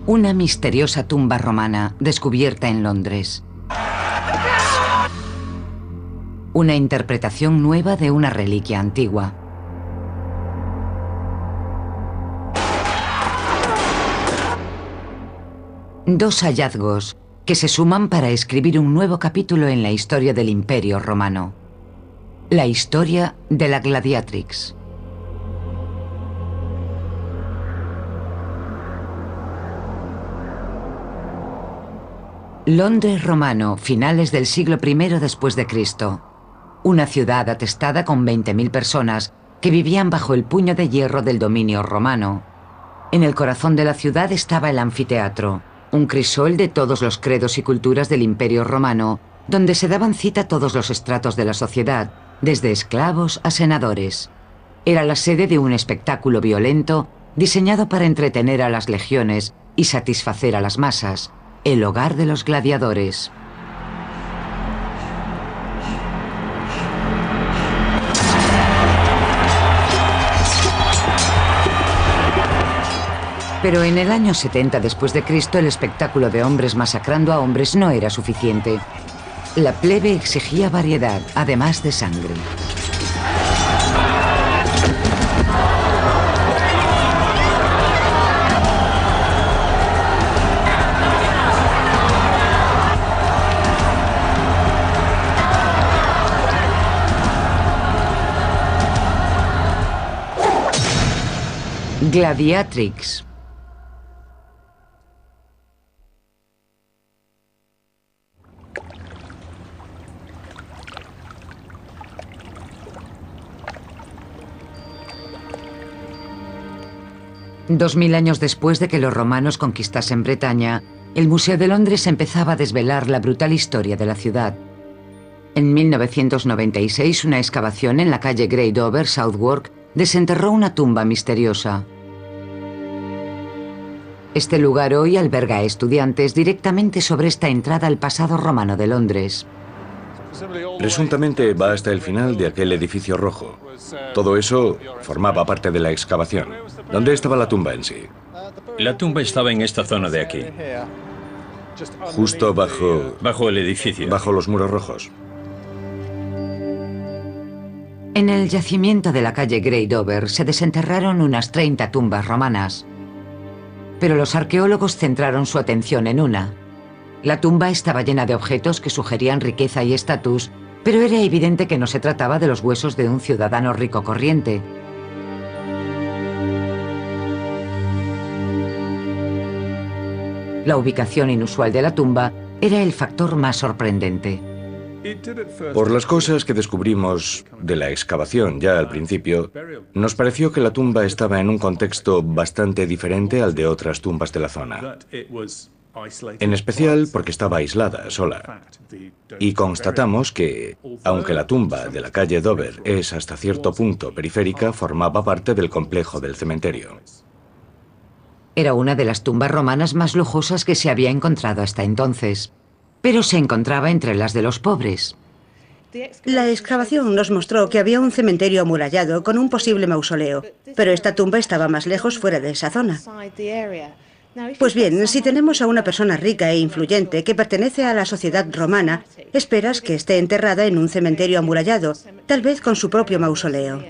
Una misteriosa tumba romana descubierta en Londres. Una interpretación nueva de una reliquia antigua. Dos hallazgos que se suman para escribir un nuevo capítulo en la historia del Imperio Romano. La historia de la Gladiatrix. Londres romano, finales del siglo I después de Cristo. Una ciudad atestada con 20.000 personas que vivían bajo el puño de hierro del dominio romano. En el corazón de la ciudad estaba el anfiteatro, un crisol de todos los credos y culturas del Imperio Romano, donde se daban cita todos los estratos de la sociedad, desde esclavos a senadores. Era la sede de un espectáculo violento diseñado para entretener a las legiones y satisfacer a las masas, el hogar de los gladiadores. Pero en el año 70 después de Cristo el espectáculo de hombres masacrando a hombres no era suficiente. La plebe exigía variedad, además de sangre. Gladiatrix. Dos mil años después de que los romanos conquistasen Bretaña, el Museo de Londres empezaba a desvelar la brutal historia de la ciudad. En 1996, una excavación en la calle Grey Dover, Southwark, desenterró una tumba misteriosa. Este lugar hoy alberga a estudiantes directamente sobre esta entrada al pasado romano de Londres. Presuntamente va hasta el final de aquel edificio rojo. Todo eso formaba parte de la excavación. ¿Dónde estaba la tumba en sí? La tumba estaba en esta zona de aquí. Justo bajo el edificio. Bajo los muros rojos. En el yacimiento de la calle Grey Dover se desenterraron unas 30 tumbas romanas. Pero los arqueólogos centraron su atención en una. La tumba estaba llena de objetos que sugerían riqueza y estatus, pero era evidente que no se trataba de los huesos de un ciudadano rico corriente. La ubicación inusual de la tumba era el factor más sorprendente. Por las cosas que descubrimos de la excavación ya al principio, nos pareció que la tumba estaba en un contexto bastante diferente al de otras tumbas de la zona. En especial porque estaba aislada, sola. Y constatamos que, aunque la tumba de la calle Dover es hasta cierto punto periférica, formaba parte del complejo del cementerio. Era una de las tumbas romanas más lujosas que se había encontrado hasta entonces, pero se encontraba entre las de los pobres. La excavación nos mostró que había un cementerio amurallado con un posible mausoleo, pero esta tumba estaba más lejos fuera de esa zona. Pues bien, si tenemos a una persona rica e influyente que pertenece a la sociedad romana, esperas que esté enterrada en un cementerio amurallado, tal vez con su propio mausoleo.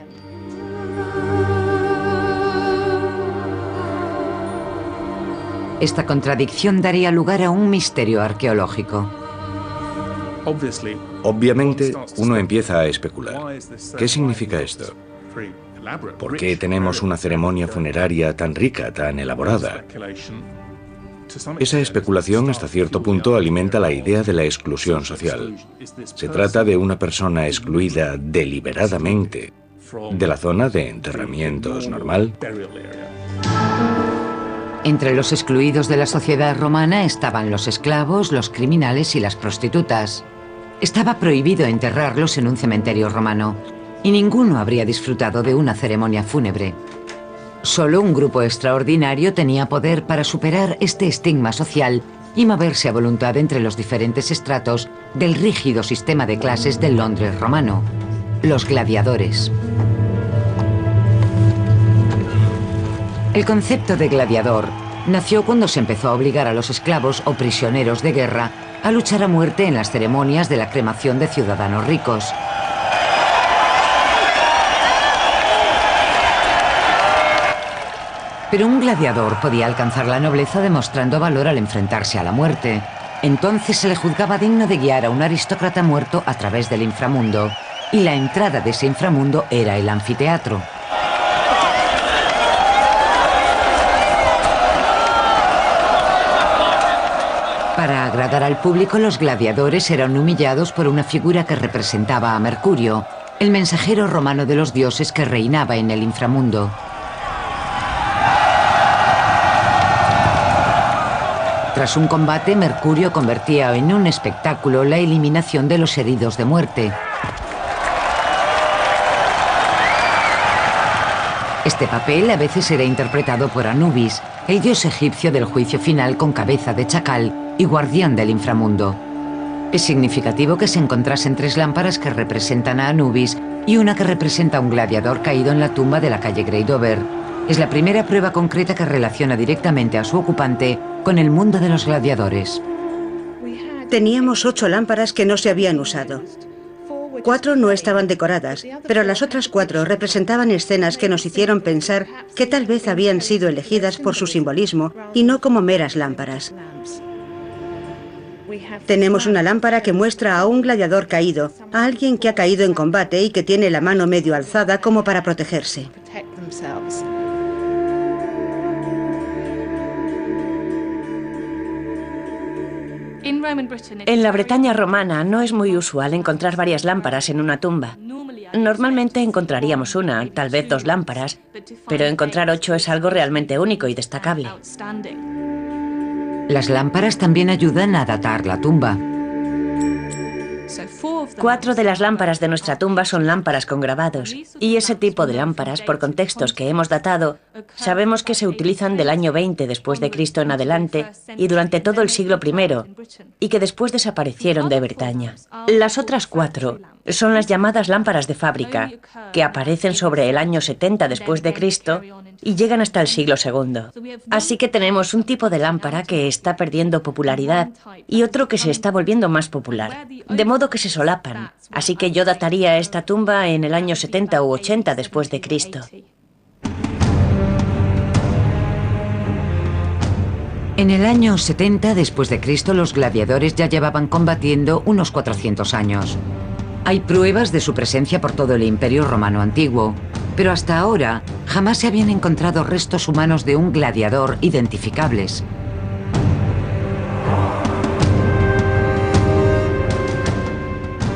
Esta contradicción daría lugar a un misterio arqueológico. Obviamente, uno empieza a especular. ¿Qué significa esto? ¿Por qué tenemos una ceremonia funeraria tan rica, tan elaborada? Esa especulación hasta cierto punto alimenta la idea de la exclusión social. Se trata de una persona excluida deliberadamente de la zona de enterramientos normal. Entre los excluidos de la sociedad romana estaban los esclavos, los criminales y las prostitutas. Estaba prohibido enterrarlos en un cementerio romano, y ninguno habría disfrutado de una ceremonia fúnebre. Solo un grupo extraordinario tenía poder para superar este estigma social y moverse a voluntad entre los diferentes estratos del rígido sistema de clases del Londres romano: los gladiadores. El concepto de gladiador nació cuando se empezó a obligar a los esclavos o prisioneros de guerra a luchar a muerte en las ceremonias de la cremación de ciudadanos ricos. Pero un gladiador podía alcanzar la nobleza demostrando valor al enfrentarse a la muerte. Entonces se le juzgaba digno de guiar a un aristócrata muerto a través del inframundo, y la entrada de ese inframundo era el anfiteatro. Para agradar al público, los gladiadores eran humillados por una figura que representaba a Mercurio, el mensajero romano de los dioses que reinaba en el inframundo. Tras un combate, Mercurio convertía en un espectáculo la eliminación de los heridos de muerte. Este papel a veces era interpretado por Anubis, el dios egipcio del juicio final con cabeza de chacal y guardián del inframundo. Es significativo que se encontrasen 3 lámparas que representan a Anubis y una que representa a un gladiador caído en la tumba de la calle Grey Dover. Es la primera prueba concreta que relaciona directamente a su ocupante con el mundo de los gladiadores. Teníamos 8 lámparas que no se habían usado. 4 no estaban decoradas, pero las otras 4 representaban escenas que nos hicieron pensar que tal vez habían sido elegidas por su simbolismo y no como meras lámparas. Tenemos una lámpara que muestra a un gladiador caído, a alguien que ha caído en combate y que tiene la mano medio alzada como para protegerse. En la Bretaña romana no es muy usual encontrar varias lámparas en una tumba. Normalmente encontraríamos una, tal vez 2 lámparas, pero encontrar 8 es algo realmente único y destacable. Las lámparas también ayudan a datar la tumba. 4 de las lámparas de nuestra tumba son lámparas con grabados, y ese tipo de lámparas, por contextos que hemos datado, sabemos que se utilizan del año 20 después de Cristo en adelante y durante todo el siglo I, y que después desaparecieron de Bretaña. Las otras 4 son las llamadas lámparas de fábrica, que aparecen sobre el año 70 después de Cristo y llegan hasta el siglo II. Así que tenemos un tipo de lámpara que está perdiendo popularidad y otro que se está volviendo más popular, de modo que se solapan. Así que yo dataría esta tumba en el año 70 u 80 después de Cristo. En el año 70 después de Cristo, los gladiadores ya llevaban combatiendo unos 400 años. Hay pruebas de su presencia por todo el Imperio Romano Antiguo, pero hasta ahora jamás se habían encontrado restos humanos de un gladiador identificables.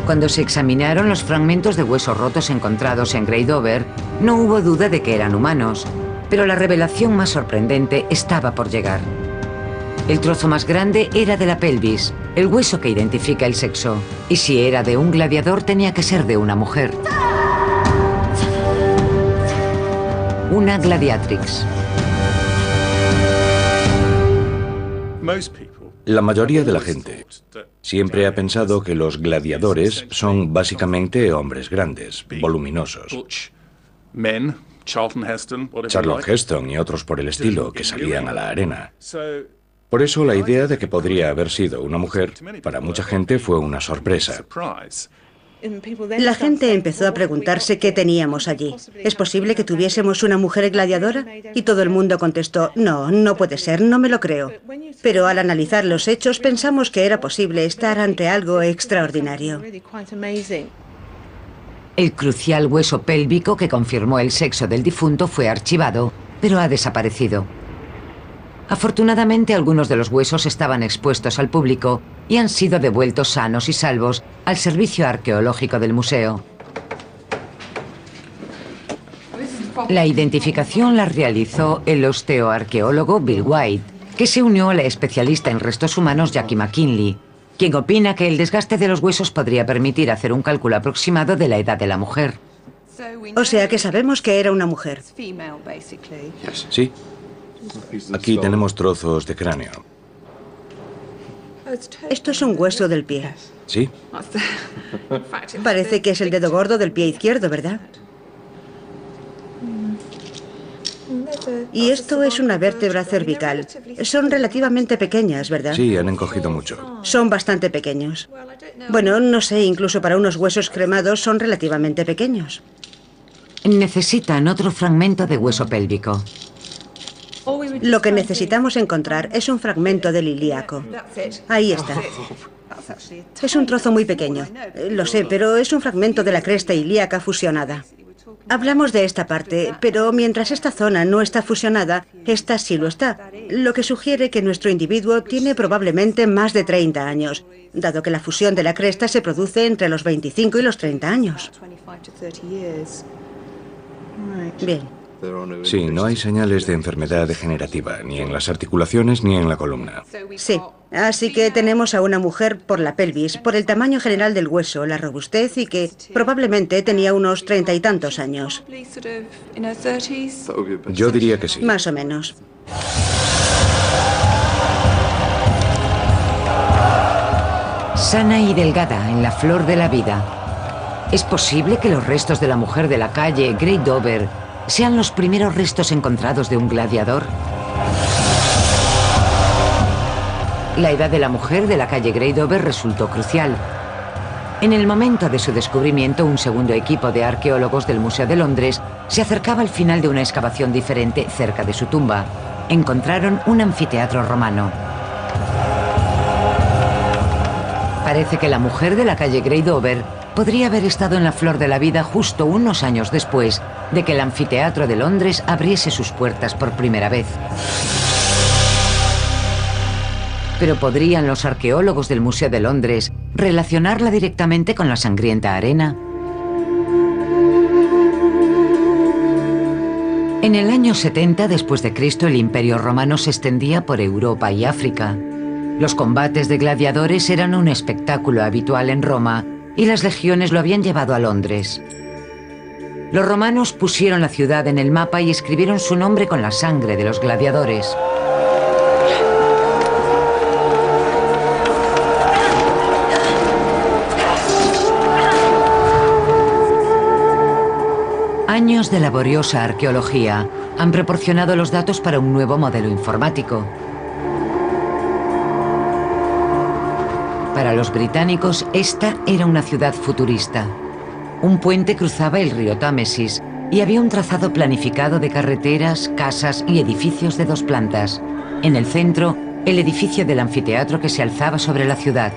Cuando se examinaron los fragmentos de huesos rotos encontrados en Grey Dover, no hubo duda de que eran humanos, pero la revelación más sorprendente estaba por llegar. El trozo más grande era de la pelvis, el hueso que identifica el sexo, y si era de un gladiador tenía que ser de una mujer. Una gladiatrix. La mayoría de la gente siempre ha pensado que los gladiadores son básicamente hombres grandes, voluminosos. Charlton Heston y otros por el estilo que salían a la arena. Por eso la idea de que podría haber sido una mujer, para mucha gente fue una sorpresa. La gente empezó a preguntarse qué teníamos allí. ¿Es posible que tuviésemos una mujer gladiadora? Y todo el mundo contestó, no, no puede ser, no me lo creo. Pero al analizar los hechos pensamos que era posible estar ante algo extraordinario. El crucial hueso pélvico que confirmó el sexo del difunto fue archivado, pero ha desaparecido. Afortunadamente, algunos de los huesos estaban expuestos al público y han sido devueltos sanos y salvos al servicio arqueológico del museo. La identificación la realizó el osteoarqueólogo Bill White, que se unió a la especialista en restos humanos Jackie McKinley, quien opina que el desgaste de los huesos podría permitir hacer un cálculo aproximado de la edad de la mujer. O sea que sabemos que era una mujer. Sí. Aquí tenemos trozos de cráneo. Esto es un hueso del pie. Sí. Parece que es el dedo gordo del pie izquierdo, ¿verdad? Y esto es una vértebra cervical. Son relativamente pequeñas, ¿verdad? Sí, han encogido mucho. Son bastante pequeños. Bueno, no sé, incluso para unos huesos cremados son relativamente pequeños. Necesitan otro fragmento de hueso pélvico. Lo que necesitamos encontrar es un fragmento del ilíaco. Ahí está. Es un trozo muy pequeño. Lo sé, pero es un fragmento de la cresta ilíaca fusionada. Hablamos de esta parte, pero mientras esta zona no está fusionada, esta sí lo está, lo que sugiere que nuestro individuo tiene probablemente más de 30 años, dado que la fusión de la cresta se produce entre los 25 y los 30 años. Bien. Sí, no hay señales de enfermedad degenerativa, ni en las articulaciones ni en la columna. Sí, así que tenemos a una mujer por la pelvis, por el tamaño general del hueso, la robustez y que probablemente tenía unos 30 y tantos años. Yo diría que sí. Más o menos. Sana y delgada, en la flor de la vida. ¿Es posible que los restos de la mujer de la calle Grey Dover sean los primeros restos encontrados de un gladiador? La edad de la mujer de la calle Grey Dover resultó crucial. En el momento de su descubrimiento, un segundo equipo de arqueólogos del Museo de Londres se acercaba al final de una excavación diferente cerca de su tumba. Encontraron un anfiteatro romano. Parece que la mujer de la calle Grey Dover podría haber estado en la flor de la vida justo unos años después de que el anfiteatro de Londres abriese sus puertas por primera vez. Pero ¿podrían los arqueólogos del Museo de Londres relacionarla directamente con la sangrienta arena? En el año 70 después de Cristo, el Imperio Romano se extendía por Europa y África. Los combates de gladiadores eran un espectáculo habitual en Roma y las legiones lo habían llevado a Londres. Los romanos pusieron la ciudad en el mapa y escribieron su nombre con la sangre de los gladiadores. Años de laboriosa arqueología han proporcionado los datos para un nuevo modelo informático. Para los británicos, esta era una ciudad futurista. Un puente cruzaba el río Támesis y había un trazado planificado de carreteras, casas y edificios de 2 plantas. En el centro, el edificio del anfiteatro que se alzaba sobre la ciudad.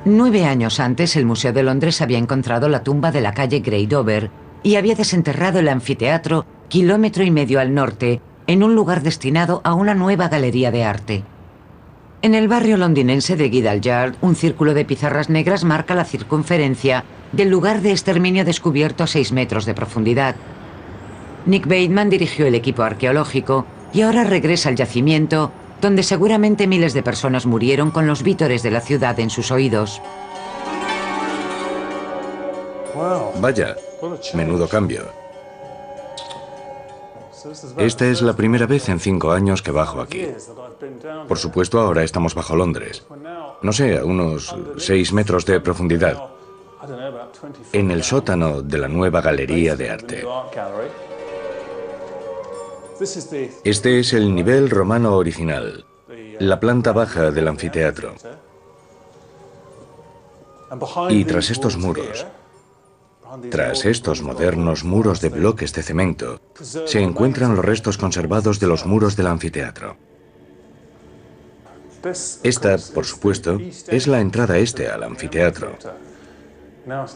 Nueve años antes, el Museo de Londres había encontrado la tumba de la calle Grey Dover y había desenterrado el anfiteatro 1,5 kilómetros al norte, en un lugar destinado a una nueva galería de arte. En el barrio londinense de Guildhall Yard, un círculo de pizarras negras marca la circunferencia del lugar de exterminio descubierto a 6 metros de profundidad. Nick Bateman dirigió el equipo arqueológico y ahora regresa al yacimiento, donde seguramente miles de personas murieron con los vítores de la ciudad en sus oídos. Vaya, menudo cambio. Esta es la primera vez en 5 años que bajo aquí. Por supuesto, ahora estamos bajo Londres. No sé, a unos 6 metros de profundidad. En el sótano de la nueva galería de arte. Este es el nivel romano original, la planta baja del anfiteatro. Y tras estos muros, tras estos modernos muros de bloques de cemento, se encuentran los restos conservados de los muros del anfiteatro. Esta, por supuesto, es la entrada este al anfiteatro.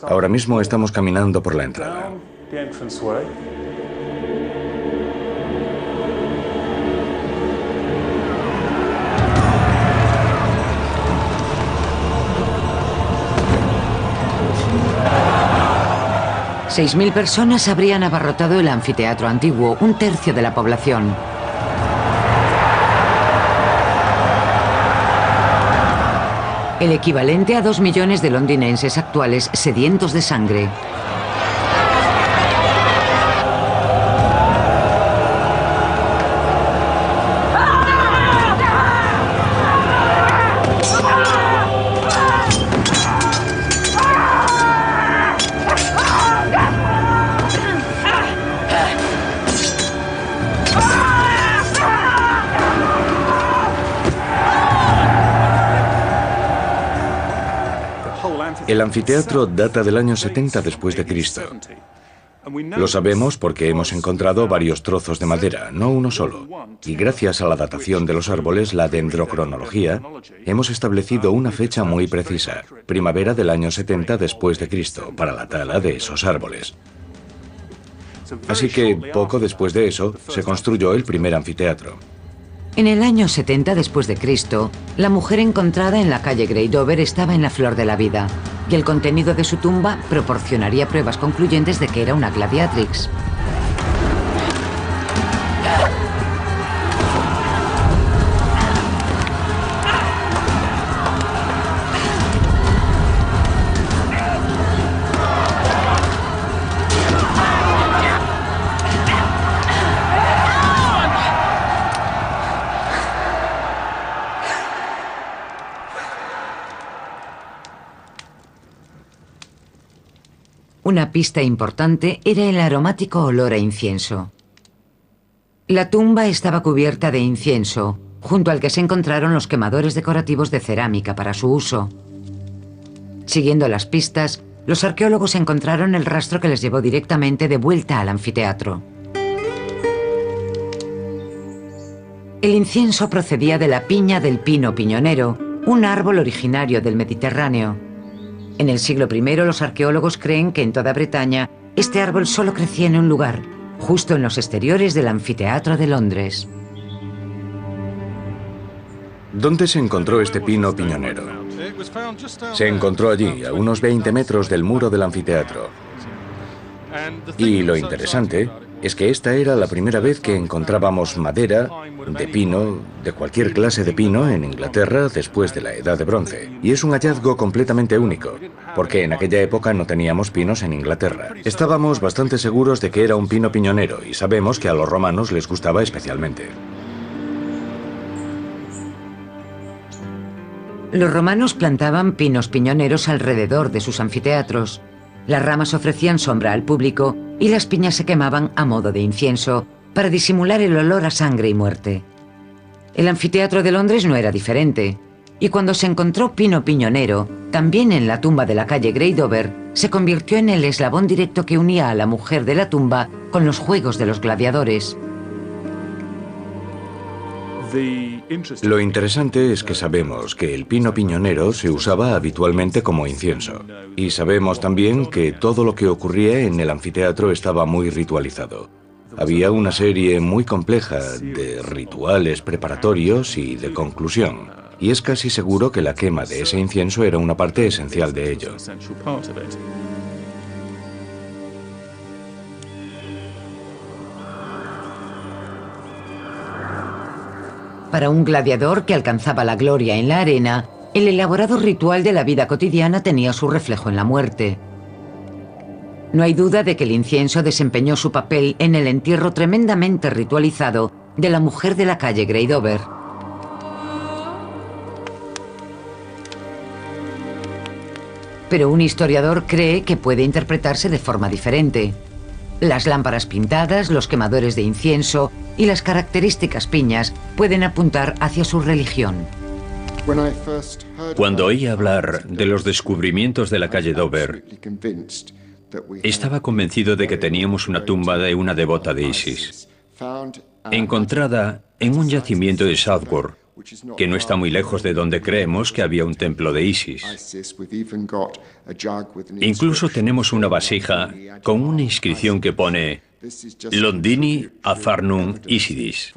Ahora mismo estamos caminando por la entrada. $6.000 personas habrían abarrotado el anfiteatro antiguo, 1/3 de la población. El equivalente a 2 millones de londinenses actuales sedientos de sangre. El anfiteatro data del año 70 después de Cristo. Lo sabemos porque hemos encontrado varios trozos de madera, no uno solo. Y gracias a la datación de los árboles, la dendrocronología, hemos establecido una fecha muy precisa, primavera del año 70 después de Cristo, para la tala de esos árboles. Así que, poco después de eso, se construyó el primer anfiteatro. En el año 70 después de Cristo, la mujer encontrada en la calle Grey Dover estaba en la flor de la vida, y el contenido de su tumba proporcionaría pruebas concluyentes de que era una gladiatrix. Una pista importante era el aromático olor a incienso. La tumba estaba cubierta de incienso, junto al que se encontraron los quemadores decorativos de cerámica para su uso. Siguiendo las pistas, los arqueólogos encontraron el rastro que les llevó directamente de vuelta al anfiteatro. El incienso procedía de la piña del pino piñonero, un árbol originario del Mediterráneo. En el siglo I, los arqueólogos creen que en toda Bretaña este árbol solo crecía en un lugar, justo en los exteriores del anfiteatro de Londres. ¿Dónde se encontró este pino piñonero? Se encontró allí, a unos 20 metros del muro del anfiteatro. Y lo interesante es que esta era la primera vez que encontrábamos madera de pino, de cualquier clase de pino, en Inglaterra después de la Edad de Bronce. Y es un hallazgo completamente único, porque en aquella época no teníamos pinos en Inglaterra. Estábamos bastante seguros de que era un pino piñonero y sabemos que a los romanos les gustaba especialmente. Los romanos plantaban pinos piñoneros alrededor de sus anfiteatros. Las ramas ofrecían sombra al público y las piñas se quemaban a modo de incienso para disimular el olor a sangre y muerte. El anfiteatro de Londres no era diferente, y cuando se encontró pino piñonero, también en la tumba de la calle Grey Dover, se convirtió en el eslabón directo que unía a la mujer de la tumba con los juegos de los gladiadores. Lo interesante es que sabemos que el pino piñonero se usaba habitualmente como incienso. Y sabemos también que todo lo que ocurría en el anfiteatro estaba muy ritualizado. Había una serie muy compleja de rituales preparatorios y de conclusión. Y es casi seguro que la quema de ese incienso era una parte esencial de ello. Para un gladiador que alcanzaba la gloria en la arena, el elaborado ritual de la vida cotidiana tenía su reflejo en la muerte. No hay duda de que el incienso desempeñó su papel en el entierro tremendamente ritualizado de la mujer de la calle Grey Dover. Pero un historiador cree que puede interpretarse de forma diferente. Las lámparas pintadas, los quemadores de incienso y las características piñas pueden apuntar hacia su religión. Cuando oí hablar de los descubrimientos de la calle Dover, estaba convencido de que teníamos una tumba de una devota de Isis, encontrada en un yacimiento de Southwark, que no está muy lejos de donde creemos que había un templo de Isis. Incluso tenemos una vasija con una inscripción que pone Londini Afarnum Isidis.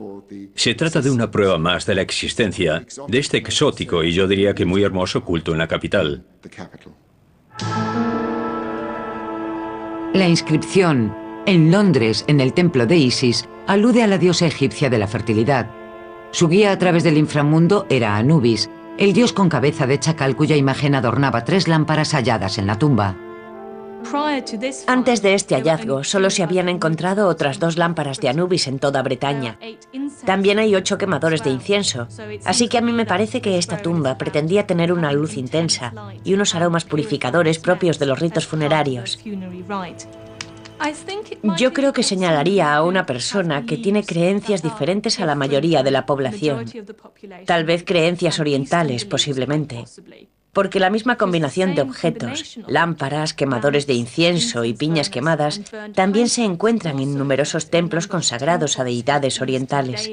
Se trata de una prueba más de la existencia de este exótico y yo diría que muy hermoso culto en la capital. La inscripción en Londres, en el templo de Isis, alude a la diosa egipcia de la fertilidad. Su guía a través del inframundo era Anubis, el dios con cabeza de chacal cuya imagen adornaba 3 lámparas halladas en la tumba. Antes de este hallazgo, solo se habían encontrado otras 2 lámparas de Anubis en toda Bretaña. También hay 8 quemadores de incienso, así que a mí me parece que esta tumba pretendía tener una luz intensa y unos aromas purificadores propios de los ritos funerarios. Yo creo que señalaría a una persona que tiene creencias diferentes a la mayoría de la población. Tal vez creencias orientales, posiblemente. Porque la misma combinación de objetos, lámparas, quemadores de incienso y piñas quemadas, también se encuentran en numerosos templos consagrados a deidades orientales.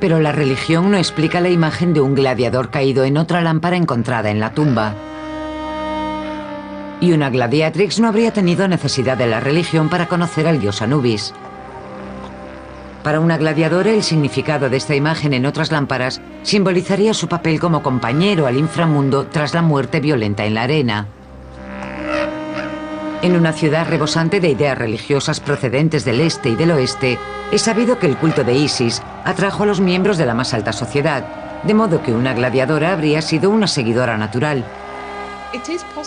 Pero la religión no explica la imagen de un gladiador caído en otra lámpara encontrada en la tumba. Y una gladiatrix no habría tenido necesidad de la religión para conocer al dios Anubis. Para una gladiadora, el significado de esta imagen en otras lámparas simbolizaría su papel como compañero al inframundo tras la muerte violenta en la arena. En una ciudad rebosante de ideas religiosas procedentes del este y del oeste, es sabido que el culto de Isis atrajo a los miembros de la más alta sociedad, de modo que una gladiadora habría sido una seguidora natural.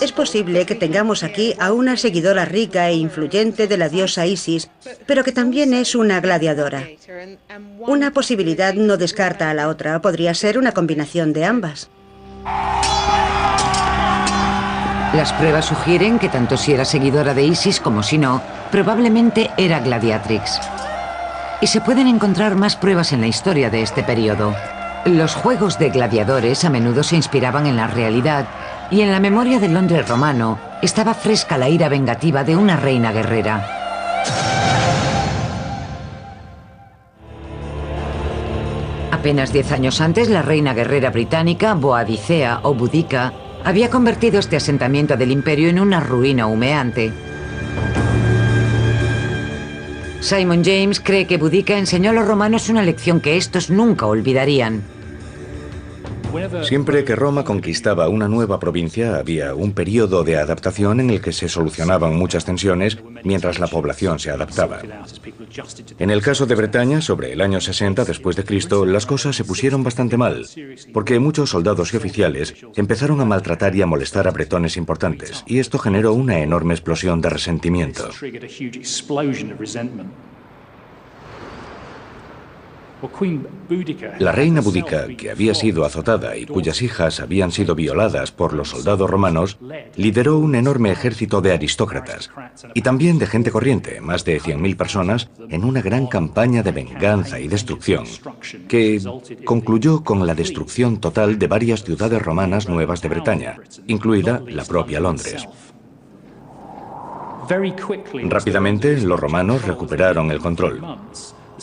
Es posible que tengamos aquí a una seguidora rica e influyente de la diosa Isis, pero que también es una gladiadora. Una posibilidad no descarta a la otra, podría ser una combinación de ambas. Las pruebas sugieren que tanto si era seguidora de Isis como si no, probablemente era gladiatrix. Y se pueden encontrar más pruebas en la historia de este periodo. Los juegos de gladiadores a menudo se inspiraban en la realidad, y en la memoria del Londres romano estaba fresca la ira vengativa de una reina guerrera. Apenas 10 años antes, la reina guerrera británica, Boadicea o Boudica, había convertido este asentamiento del imperio en una ruina humeante. Simon James cree que Boudica enseñó a los romanos una lección que estos nunca olvidarían. Siempre que Roma conquistaba una nueva provincia, había un periodo de adaptación en el que se solucionaban muchas tensiones mientras la población se adaptaba. En el caso de Bretaña, sobre el año 60 después de Cristo, las cosas se pusieron bastante mal, porque muchos soldados y oficiales empezaron a maltratar y a molestar a bretones importantes, y esto generó una enorme explosión de resentimiento. La reina Boudica, que había sido azotada y cuyas hijas habían sido violadas por los soldados romanos, lideró un enorme ejército de aristócratas y también de gente corriente, más de 100.000 personas, en una gran campaña de venganza y destrucción, que concluyó con la destrucción total de varias ciudades romanas nuevas de Bretaña, incluida la propia Londres. Rápidamente, los romanos recuperaron el control.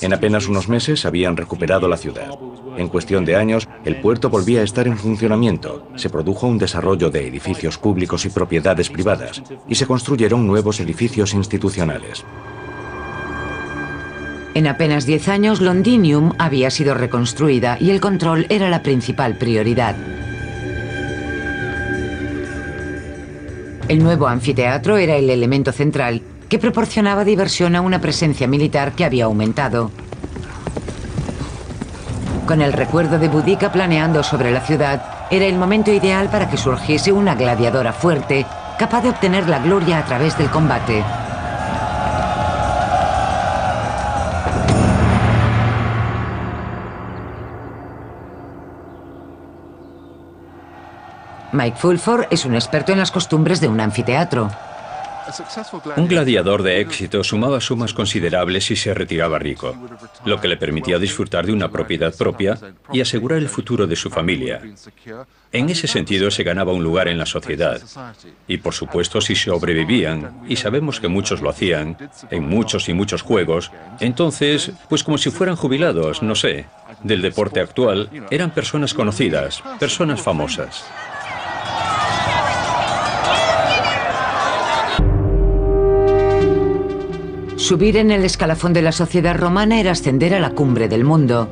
En apenas unos meses habían recuperado la ciudad. En cuestión de años, el puerto volvía a estar en funcionamiento. Se produjo un desarrollo de edificios públicos y propiedades privadas, y se construyeron nuevos edificios institucionales. En apenas 10 años, Londinium había sido reconstruida y el control era la principal prioridad. El nuevo anfiteatro era el elemento central que proporcionaba diversión a una presencia militar que había aumentado. Con el recuerdo de Boudica planeando sobre la ciudad, era el momento ideal para que surgiese una gladiadora fuerte, capaz de obtener la gloria a través del combate. Mike Fulford es un experto en las costumbres de un anfiteatro. Un gladiador de éxito sumaba sumas considerables y se retiraba rico, lo que le permitía disfrutar de una propiedad propia y asegurar el futuro de su familia. En ese sentido se ganaba un lugar en la sociedad. Y por supuesto, si sobrevivían, y sabemos que muchos lo hacían, en muchos y muchos juegos, entonces, pues como si fueran jubilados, no sé, del deporte actual, eran personas conocidas, personas famosas. Subir en el escalafón de la sociedad romana era ascender a la cumbre del mundo.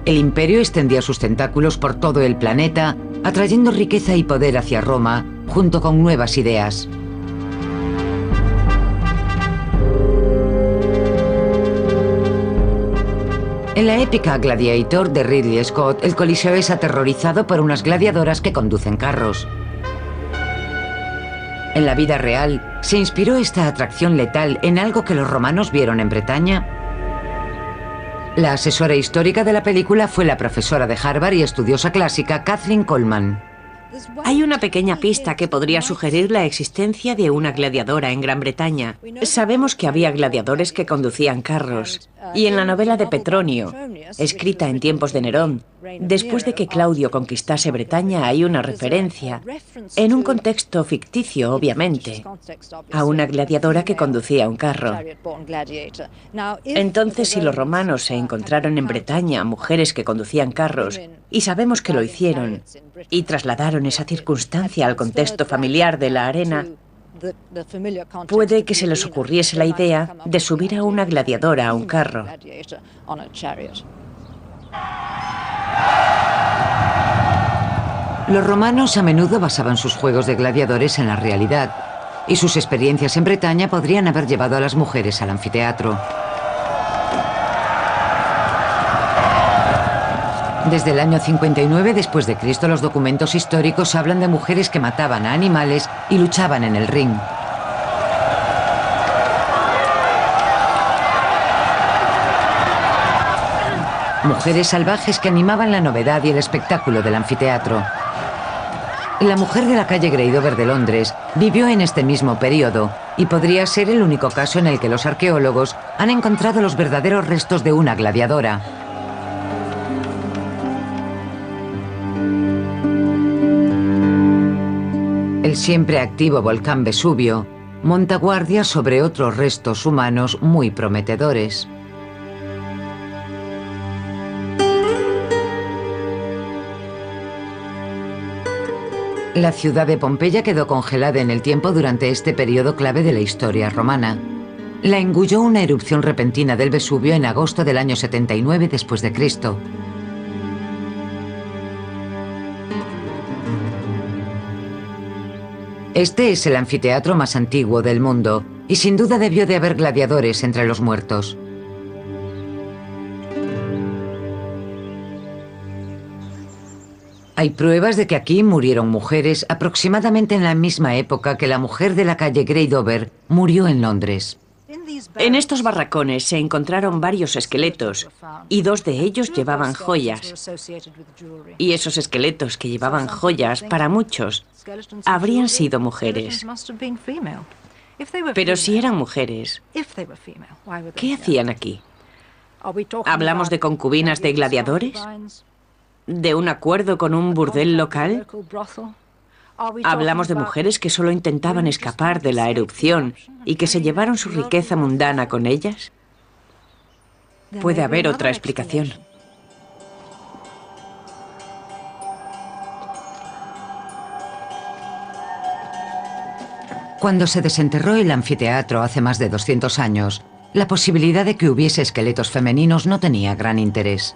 El imperio extendía sus tentáculos por todo el planeta, atrayendo riqueza y poder hacia Roma, junto con nuevas ideas. En la épica Gladiator de Ridley Scott, el Coliseo es aterrorizado por unas gladiadoras que conducen carros. En la vida real, ¿se inspiró esta atracción letal en algo que los romanos vieron en Bretaña? La asesora histórica de la película fue la profesora de Harvard y estudiosa clásica Kathleen Coleman. Hay una pequeña pista que podría sugerir la existencia de una gladiadora en Gran Bretaña. Sabemos que había gladiadores que conducían carros. Y en la novela de Petronio, escrita en tiempos de Nerón, después de que Claudio conquistase Bretaña, hay una referencia, en un contexto ficticio, obviamente, a una gladiadora que conducía un carro. Entonces, si los romanos se encontraron en Bretaña mujeres que conducían carros, y sabemos que lo hicieron, y trasladaron esa circunstancia al contexto familiar de la arena, puede que se les ocurriese la idea de subir a una gladiadora a un carro. Los romanos a menudo basaban sus juegos de gladiadores en la realidad, y sus experiencias en Bretaña podrían haber llevado a las mujeres al anfiteatro. Desde el año 59 después de Cristo, los documentos históricos hablan de mujeres que mataban a animales y luchaban en el ring. Mujeres salvajes que animaban la novedad y el espectáculo del anfiteatro. La mujer de la calle Grey Dover de Londres vivió en este mismo periodo y podría ser el único caso en el que los arqueólogos han encontrado los verdaderos restos de una gladiadora. El siempre activo volcán Vesubio monta guardia sobre otros restos humanos muy prometedores. La ciudad de Pompeya quedó congelada en el tiempo durante este periodo clave de la historia romana. La engulló una erupción repentina del Vesubio en agosto del año 79 después de Cristo. Este es el anfiteatro más antiguo del mundo y sin duda debió de haber gladiadores entre los muertos. Hay pruebas de que aquí murieron mujeres aproximadamente en la misma época que la mujer de la calle Grey Dover murió en Londres. En estos barracones se encontraron varios esqueletos y dos de ellos llevaban joyas. Y esos esqueletos que llevaban joyas, para muchos, habrían sido mujeres. Pero si eran mujeres, ¿qué hacían aquí? ¿Hablamos de concubinas de gladiadores? ¿De un acuerdo con un burdel local? ¿Hablamos de mujeres que solo intentaban escapar de la erupción y que se llevaron su riqueza mundana con ellas? Puede haber otra explicación. Cuando se desenterró el anfiteatro hace más de 200 años, la posibilidad de que hubiese esqueletos femeninos no tenía gran interés.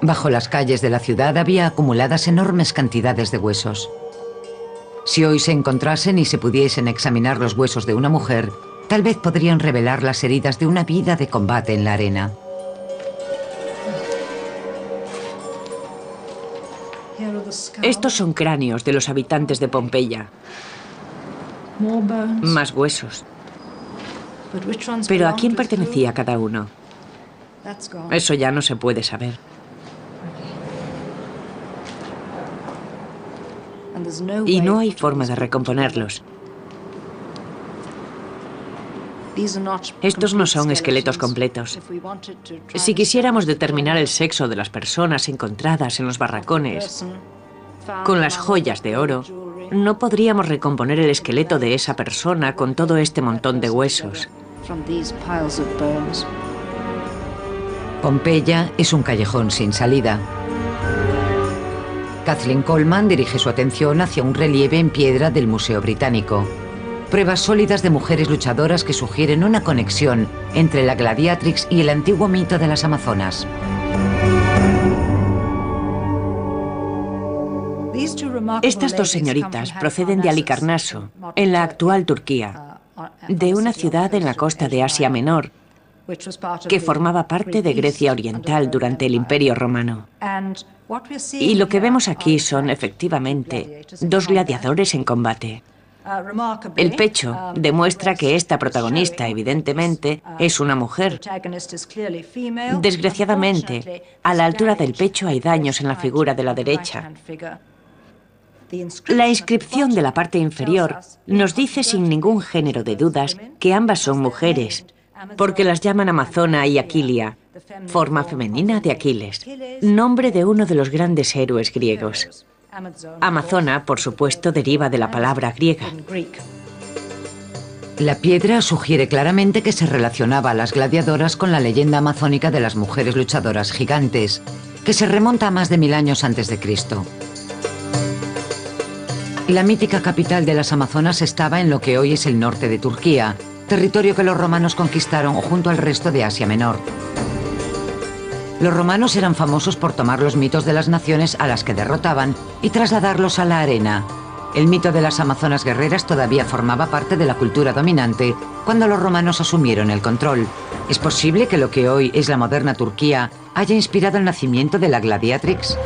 Bajo las calles de la ciudad había acumuladas enormes cantidades de huesos. Si hoy se encontrasen y se pudiesen examinar los huesos de una mujer, tal vez podrían revelar las heridas de una vida de combate en la arena. Estos son cráneos de los habitantes de Pompeya. Más huesos. Pero ¿a quién pertenecía cada uno? Eso ya no se puede saber. Y no hay forma de recomponerlos. Estos no son esqueletos completos. Si quisiéramos determinar el sexo de las personas encontradas en los barracones, con las joyas de oro, no podríamos recomponer el esqueleto de esa persona con todo este montón de huesos. Pompeya es un callejón sin salida. Kathleen Coleman dirige su atención hacia un relieve en piedra del Museo Británico. Pruebas sólidas de mujeres luchadoras que sugieren una conexión entre la gladiatrix y el antiguo mito de las Amazonas. Estas dos señoritas proceden de Halicarnaso, en la actual Turquía, de una ciudad en la costa de Asia Menor, que formaba parte de Grecia Oriental durante el Imperio Romano. Y lo que vemos aquí son, efectivamente, dos gladiadores en combate. El pecho demuestra que esta protagonista, evidentemente, es una mujer. Desgraciadamente, a la altura del pecho hay daños en la figura de la derecha. La inscripción de la parte inferior nos dice sin ningún género de dudas que ambas son mujeres, porque las llaman Amazona y Aquilia, forma femenina de Aquiles, nombre de uno de los grandes héroes griegos. Amazona, por supuesto, deriva de la palabra griega. La piedra sugiere claramente que se relacionaba a las gladiadoras con la leyenda amazónica de las mujeres luchadoras gigantes, que se remonta a más de 1000 años antes de Cristo. La mítica capital de las Amazonas estaba en lo que hoy es el norte de Turquía, territorio que los romanos conquistaron junto al resto de Asia Menor. Los romanos eran famosos por tomar los mitos de las naciones a las que derrotaban y trasladarlos a la arena. El mito de las amazonas guerreras todavía formaba parte de la cultura dominante cuando los romanos asumieron el control. ¿Es posible que lo que hoy es la moderna Turquía haya inspirado el nacimiento de la gladiatrix?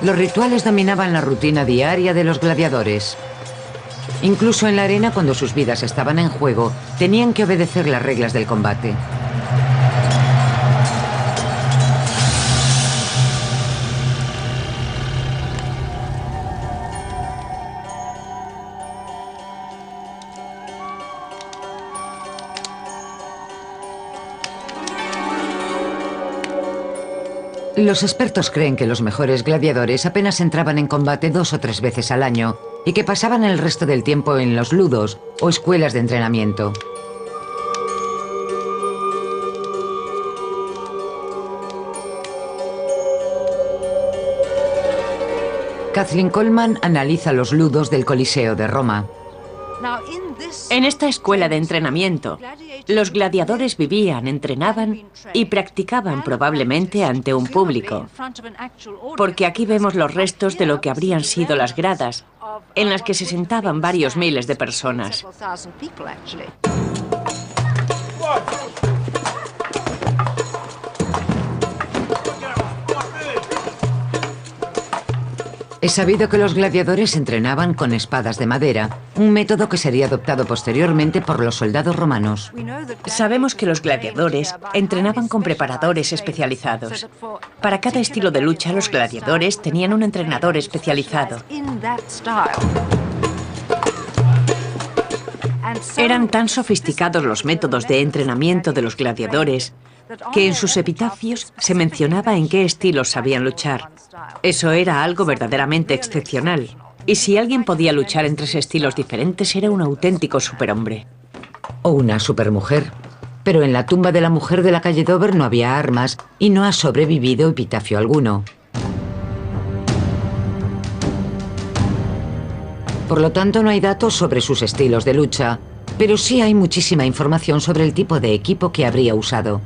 Los rituales dominaban la rutina diaria de los gladiadores. Incluso en la arena, cuando sus vidas estaban en juego, tenían que obedecer las reglas del combate. Los expertos creen que los mejores gladiadores apenas entraban en combate 2 o 3 veces al año y que pasaban el resto del tiempo en los ludos o escuelas de entrenamiento. Kathleen Coleman analiza los ludos del Coliseo de Roma. En esta escuela de entrenamiento, los gladiadores vivían, entrenaban y practicaban probablemente ante un público, porque aquí vemos los restos de lo que habrían sido las gradas, en las que se sentaban varios miles de personas. Es sabido que los gladiadores entrenaban con espadas de madera, un método que sería adoptado posteriormente por los soldados romanos. Sabemos que los gladiadores entrenaban con preparadores especializados. Para cada estilo de lucha, los gladiadores tenían un entrenador especializado. Eran tan sofisticados los métodos de entrenamiento de los gladiadores que en sus epitafios se mencionaba en qué estilos sabían luchar. Eso era algo verdaderamente excepcional. Y si alguien podía luchar en 3 estilos diferentes, era un auténtico superhombre. O una supermujer. Pero en la tumba de la mujer de la calle Dover no había armas y no ha sobrevivido epitafio alguno. Por lo tanto, no hay datos sobre sus estilos de lucha, pero sí hay muchísima información sobre el tipo de equipo que habría usado.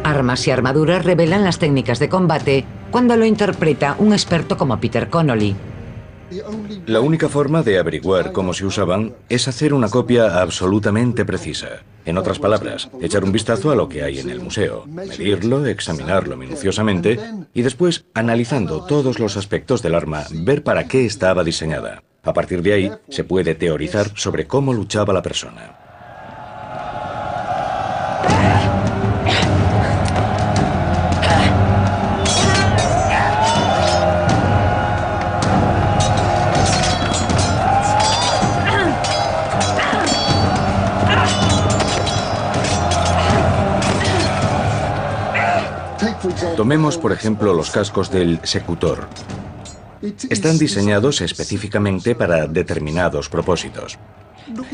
Armas y armaduras revelan las técnicas de combate cuando lo interpreta un experto como Peter Connolly. La única forma de averiguar cómo se usaban es hacer una copia absolutamente precisa. En otras palabras, echar un vistazo a lo que hay en el museo, medirlo, examinarlo minuciosamente y después, analizando todos los aspectos del arma, ver para qué estaba diseñada. A partir de ahí, se puede teorizar sobre cómo luchaba la persona. Tomemos, por ejemplo, los cascos del secutor. Están diseñados específicamente para determinados propósitos.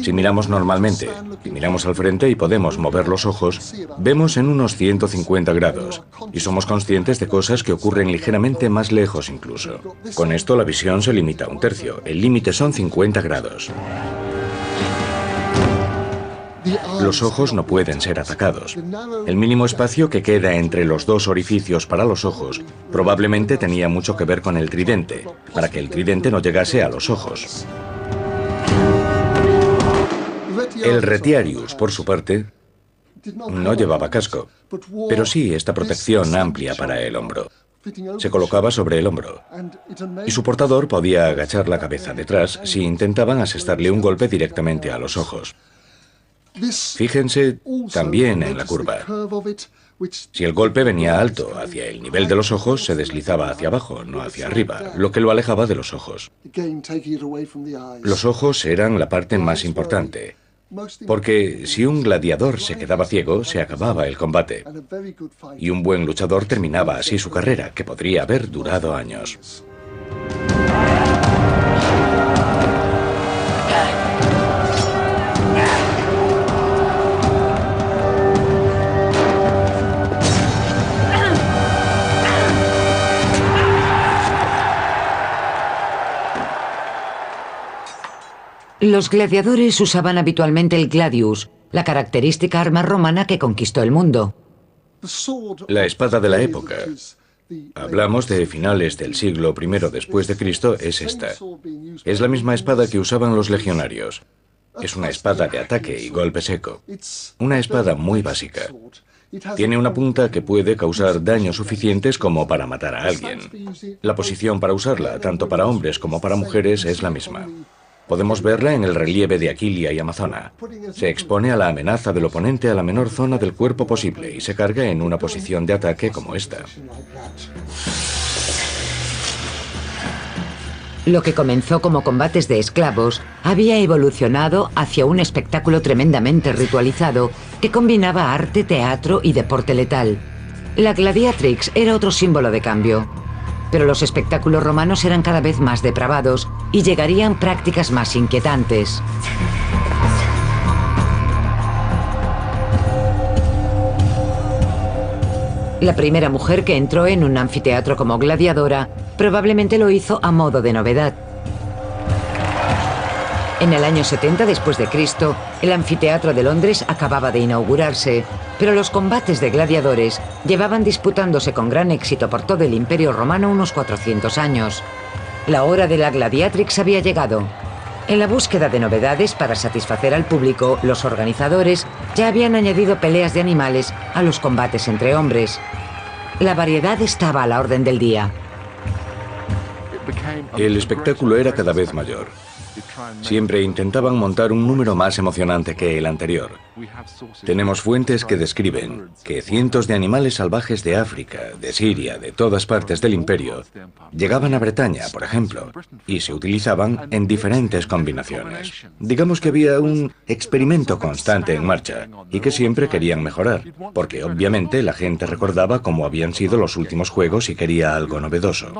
Si miramos normalmente y miramos al frente y podemos mover los ojos, vemos en unos 150 grados y somos conscientes de cosas que ocurren ligeramente más lejos incluso. Con esto la visión se limita a 1/3. El límite son 50 grados. Los ojos no pueden ser atacados. El mínimo espacio que queda entre los 2 orificios para los ojos probablemente tenía mucho que ver con el tridente, para que el tridente no llegase a los ojos. El retiarius, por su parte, no llevaba casco, pero sí esta protección amplia para el hombro. Se colocaba sobre el hombro y su portador podía agachar la cabeza detrás si intentaban asestarle un golpe directamente a los ojos. Fíjense también en la curva. Si el golpe venía alto hacia el nivel de los ojos, se deslizaba hacia abajo, no hacia arriba, lo que lo alejaba de los ojos. Los ojos eran la parte más importante, porque si un gladiador se quedaba ciego, se acababa el combate. Y un buen luchador terminaba así su carrera, que podría haber durado años. Los gladiadores usaban habitualmente el gladius, la característica arma romana que conquistó el mundo. La espada de la época, hablamos de finales del siglo I después de Cristo, es esta. Es la misma espada que usaban los legionarios. Es una espada de ataque y golpe seco. Una espada muy básica. Tiene una punta que puede causar daños suficientes como para matar a alguien. La posición para usarla, tanto para hombres como para mujeres, es la misma. Podemos verla en el relieve de Aquilia y Amazona. Se expone a la amenaza del oponente a la menor zona del cuerpo posible y se carga en una posición de ataque como esta. Lo que comenzó como combates de esclavos había evolucionado hacia un espectáculo tremendamente ritualizado que combinaba arte, teatro y deporte letal. La gladiatrix era otro símbolo de cambio. Pero los espectáculos romanos eran cada vez más depravados y llegarían prácticas más inquietantes. La primera mujer que entró en un anfiteatro como gladiadora probablemente lo hizo a modo de novedad. En el año 70 después de Cristo, el anfiteatro de Londres acababa de inaugurarse, pero los combates de gladiadores llevaban disputándose con gran éxito por todo el Imperio Romano unos 400 años. La hora de la gladiatrix había llegado. En la búsqueda de novedades para satisfacer al público, los organizadores ya habían añadido peleas de animales a los combates entre hombres. La variedad estaba a la orden del día. El espectáculo era cada vez mayor. Siempre intentaban montar un número más emocionante que el anterior. Tenemos fuentes que describen que cientos de animales salvajes de África, de Siria, de todas partes del imperio, llegaban a Bretaña, por ejemplo, y se utilizaban en diferentes combinaciones. Digamos que había un experimento constante en marcha y que siempre querían mejorar, porque obviamente la gente recordaba cómo habían sido los últimos juegos y quería algo novedoso.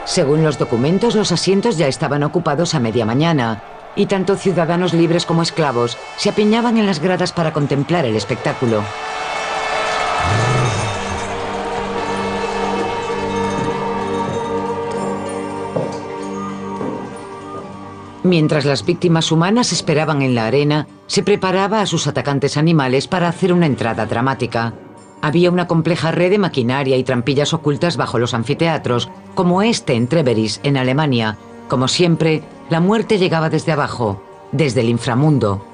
Según los documentos, los asientos ya estaban ocupados a media mañana, y tanto ciudadanos libres como esclavos se apiñaban en las gradas para contemplar el espectáculo. Mientras las víctimas humanas esperaban en la arena, se preparaba a sus atacantes animales para hacer una entrada dramática. Había una compleja red de maquinaria y trampillas ocultas bajo los anfiteatros, como este en Treveris, en Alemania. Como siempre, la muerte llegaba desde abajo, desde el inframundo.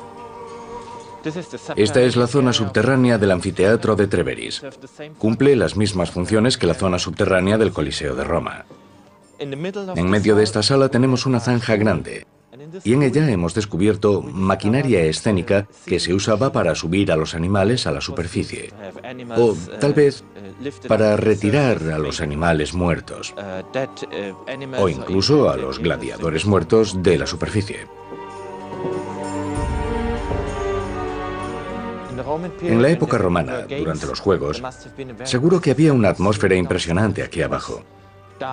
Esta es la zona subterránea del anfiteatro de Treveris. Cumple las mismas funciones que la zona subterránea del Coliseo de Roma. En medio de esta sala tenemos una zanja grande, y en ella hemos descubierto maquinaria escénica que se usaba para subir a los animales a la superficie, o tal vez para retirar a los animales muertos, o incluso a los gladiadores muertos de la superficie. En la época romana, durante los Juegos, seguro que había una atmósfera impresionante aquí abajo.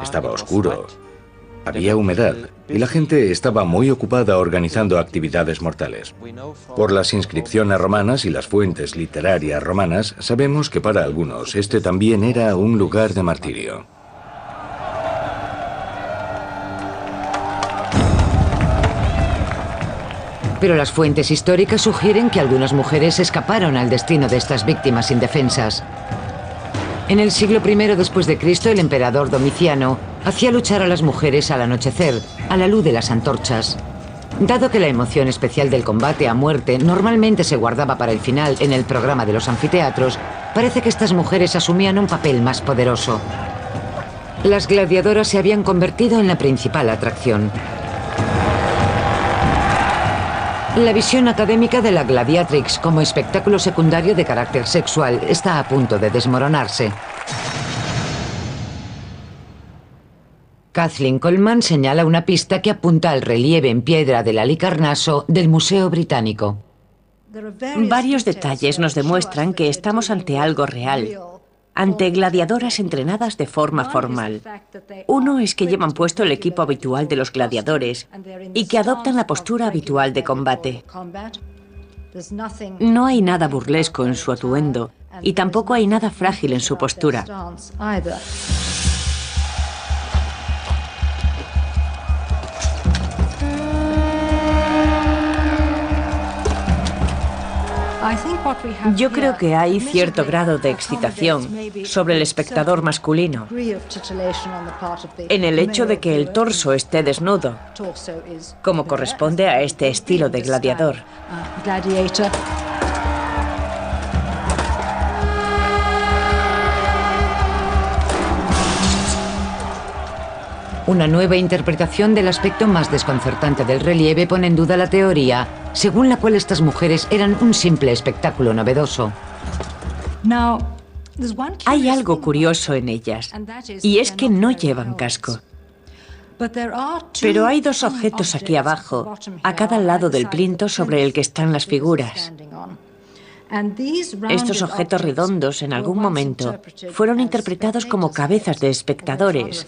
Estaba oscuro, había humedad y la gente estaba muy ocupada organizando actividades mortales. Por las inscripciones romanas y las fuentes literarias romanas, sabemos que para algunos este también era un lugar de martirio. Pero las fuentes históricas sugieren que algunas mujeres escaparon al destino de estas víctimas indefensas. En el siglo I después de Cristo, el emperador Domiciano hacía luchar a las mujeres al anochecer, a la luz de las antorchas. Dado que la emoción especial del combate a muerte normalmente se guardaba para el final en el programa de los anfiteatros, parece que estas mujeres asumían un papel más poderoso. Las gladiadoras se habían convertido en la principal atracción. La visión académica de la gladiatrix como espectáculo secundario de carácter sexual está a punto de desmoronarse. Kathleen Coleman señala una pista que apunta al relieve en piedra del Halicarnaso del Museo Británico. Varios detalles nos demuestran que estamos ante algo real, ante gladiadoras entrenadas de forma formal. Uno es que llevan puesto el equipo habitual de los gladiadores y que adoptan la postura habitual de combate. No hay nada burlesco en su atuendo y tampoco hay nada frágil en su postura. Yo creo que hay cierto grado de excitación sobre el espectador masculino, en el hecho de que el torso esté desnudo, como corresponde a este estilo de gladiador. Una nueva interpretación del aspecto más desconcertante del relieve pone en duda la teoría según la cual estas mujeres eran un simple espectáculo novedoso. Hay algo curioso en ellas, y es que no llevan casco. Pero hay dos objetos aquí abajo, a cada lado del plinto sobre el que están las figuras. Estos objetos redondos, en algún momento, fueron interpretados como cabezas de espectadores,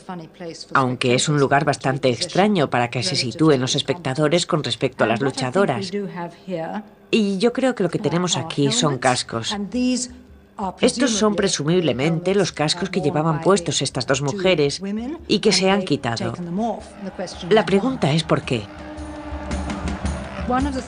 aunque es un lugar bastante extraño para que se sitúen los espectadores con respecto a las luchadoras. Y yo creo que lo que tenemos aquí son cascos. Estos son presumiblemente los cascos que llevaban puestos estas dos mujeres y que se han quitado. La pregunta es ¿por qué?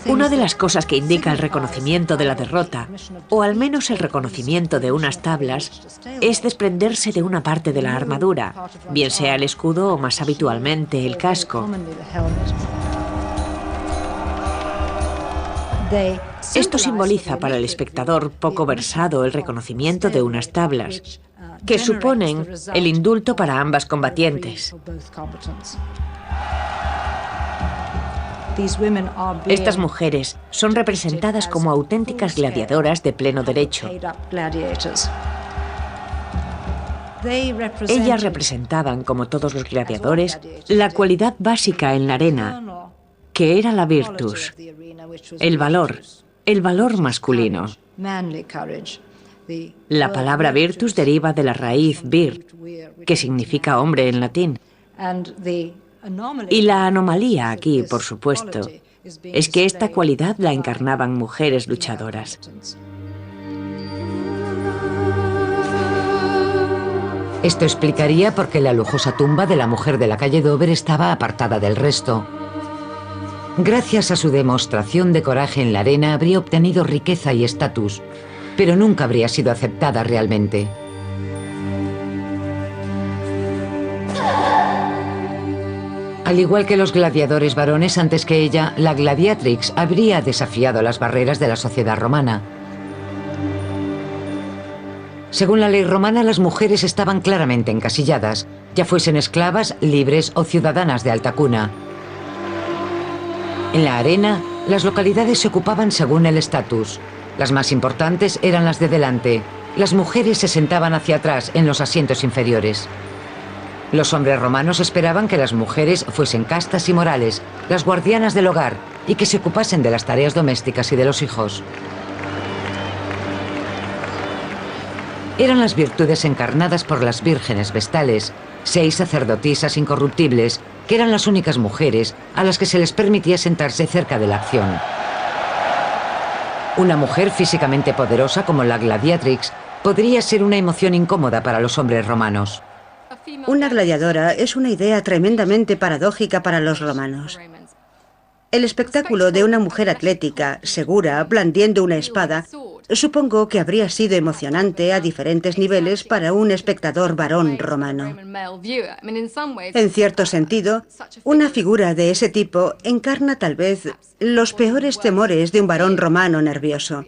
Una de las cosas que indica el reconocimiento de la derrota, o al menos el reconocimiento de unas tablas, es desprenderse de una parte de la armadura, bien sea el escudo o más habitualmente el casco. Esto simboliza para el espectador poco versado el reconocimiento de unas tablas, que suponen el indulto para ambas combatientes. Estas mujeres son representadas como auténticas gladiadoras de pleno derecho. Ellas representaban, como todos los gladiadores, la cualidad básica en la arena, que era la virtus, el valor masculino. La palabra virtus deriva de la raíz vir, que significa hombre en latín. Y la anomalía aquí, por supuesto, es que esta cualidad la encarnaban mujeres luchadoras. Esto explicaría por qué la lujosa tumba de la mujer de la calle Dover estaba apartada del resto. Gracias a su demostración de coraje en la arena habría obtenido riqueza y estatus, pero nunca habría sido aceptada realmente. Al igual que los gladiadores varones antes que ella, la gladiatrix habría desafiado las barreras de la sociedad romana. Según la ley romana, las mujeres estaban claramente encasilladas, ya fuesen esclavas, libres o ciudadanas de alta cuna. En la arena, las localidades se ocupaban según el estatus. Las más importantes eran las de delante. Las mujeres se sentaban hacia atrás en los asientos inferiores. Los hombres romanos esperaban que las mujeres fuesen castas y morales, las guardianas del hogar, y que se ocupasen de las tareas domésticas y de los hijos. Eran las virtudes encarnadas por las vírgenes vestales, 6 sacerdotisas incorruptibles, que eran las únicas mujeres a las que se les permitía sentarse cerca de la acción. Una mujer físicamente poderosa como la gladiatrix podría ser una emoción incómoda para los hombres romanos. Una gladiadora es una idea tremendamente paradójica para los romanos. El espectáculo de una mujer atlética, segura, blandiendo una espada, Supongo que habría sido emocionante a diferentes niveles para un espectador varón romano. En cierto sentido, una figura de ese tipo encarna tal vez los peores temores de un varón romano nervioso.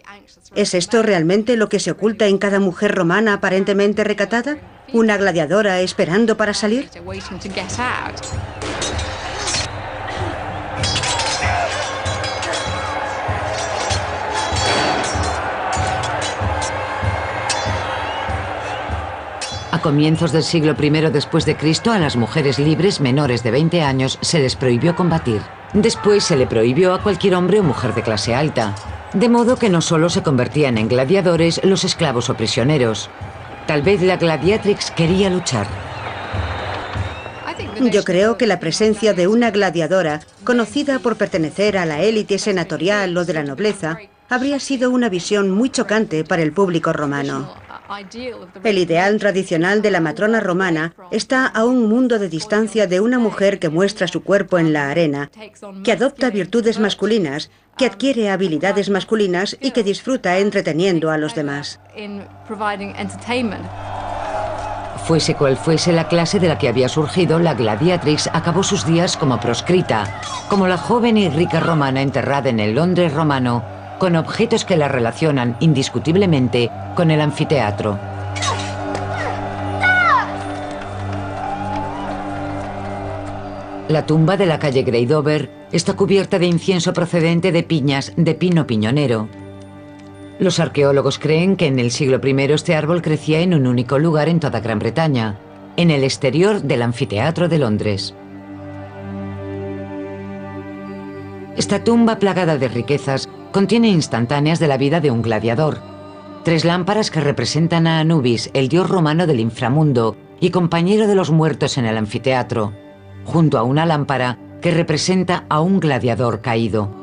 ¿Es esto realmente lo que se oculta en cada mujer romana aparentemente recatada? ¿Una gladiadora esperando para salir? A comienzos del siglo I después de Cristo, a las mujeres libres menores de 20 años se les prohibió combatir. Después se le prohibió a cualquier hombre o mujer de clase alta. De modo que no solo se convertían en gladiadores los esclavos o prisioneros. Tal vez la gladiatrix quería luchar. Yo creo que la presencia de una gladiadora, conocida por pertenecer a la élite senatorial o de la nobleza, habría sido una visión muy chocante para el público romano. El ideal tradicional de la matrona romana está a un mundo de distancia de una mujer que muestra su cuerpo en la arena, que adopta virtudes masculinas, que adquiere habilidades masculinas y que disfruta entreteniendo a los demás. Fuese cual fuese la clase de la que había surgido, la gladiatrix acabó sus días como proscrita, como la joven y rica romana enterrada en el Londres romano, con objetos que la relacionan indiscutiblemente con el anfiteatro. La tumba de la calle Grey Dover está cubierta de incienso procedente de piñas de pino piñonero. Los arqueólogos creen que en el siglo I este árbol crecía en un único lugar en toda Gran Bretaña, en el exterior del anfiteatro de Londres. Esta tumba plagada de riquezas contiene instantáneas de la vida de un gladiador. 3 lámparas que representan a Anubis, el dios romano del inframundo y compañero de los muertos en el anfiteatro, junto a una lámpara que representa a un gladiador caído.